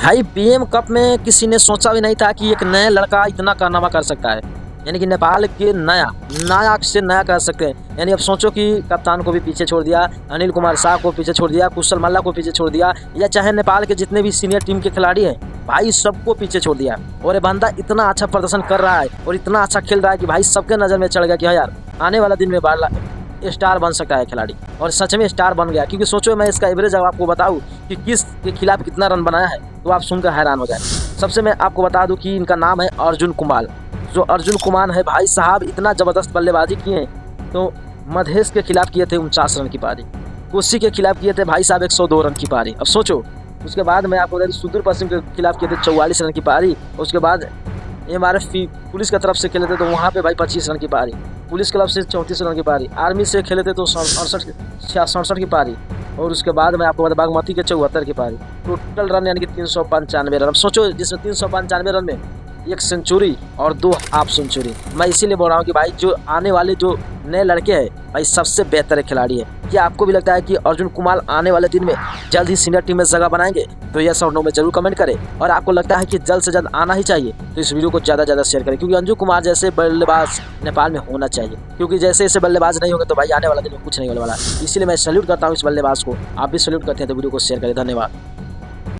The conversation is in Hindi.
भाई पीएम कप में किसी ने सोचा भी नहीं था कि एक नया लड़का इतना कारनामा कर सकता है। यानी कि नेपाल के नया नया से नया कर सकते हैं। यानी अब सोचो कि कप्तान को भी पीछे छोड़ दिया, अनिल कुमार शाह को पीछे छोड़ दिया, कुशल मल्ला को पीछे छोड़ दिया, या चाहे नेपाल के जितने भी सीनियर टीम के खिलाड़ी हैं भाई सबको पीछे छोड़ दिया। और ये बंदा इतना अच्छा प्रदर्शन कर रहा है और इतना अच्छा खेल रहा है कि भाई सबके नज़र में चढ़ गया कि हाँ यार आने वाला दिन में स्टार बन सकता है खिलाड़ी। और सच में स्टार बन गया, क्योंकि सोचो मैं इसका एवरेज अब आपको बताऊं कि किस के खिलाफ कितना रन बनाया है तो आप सुनकर हैरान हो जाए। सबसे मैं आपको बता दूं कि इनका नाम है अर्जुन कुमार। जो अर्जुन कुमार है भाई साहब इतना ज़बरदस्त बल्लेबाजी किए हैं। तो मधेश के खिलाफ किए थे 49 रन की पारी, कोसी के खिलाफ किए थे भाई साहब 102 रन की पारी। अब सोचो उसके बाद मैं आपको सुदूर पश्चिम के खिलाफ किए थे 44 रन की पारी। उसके बाद MRF पुलिस की तरफ से खेले थे तो वहाँ पे भाई 25 रन की पारी, पुलिस क्लब से 34 रन की पारी, आर्मी से खेले थे तो 67 की पारी, और उसके बाद मैं आपको बता बागमती के 74 की पारी। टोटल रन यानी कि 395 रन। अब सोचो जिसमें 395 रन में एक सेंचुरी और 2 हाफ सेंचुरी। मैं इसीलिए बोल रहा हूँ कि भाई जो आने वाले जो नए लड़के हैं भाई सबसे बेहतर खिलाड़ी है। क्या आपको भी लगता है कि अर्जुन कुमार आने वाले दिन में जल्द ही सीनियर टीम में जगह बनाएंगे? तो यस और नो में जरूर कमेंट करें। और आपको लगता है कि जल्द से जल्द आना ही चाहिए तो इस वीडियो को ज़्यादा से ज़्यादा शेयर करें, क्योंकि अंजू कुमार जैसे बल्लेबाज नेपाल में होना चाहिए। क्योंकि जैसे ऐसे बल्लेबाज नहीं होंगे तो भाई आने वाले दिन में कुछ नहीं होने वाला। इसीलिए मैं सैल्यूट करता हूँ इस बल्लेबाज को। आप भी सैल्यूट करते हैं तो वीडियो को शेयर करें। धन्यवाद।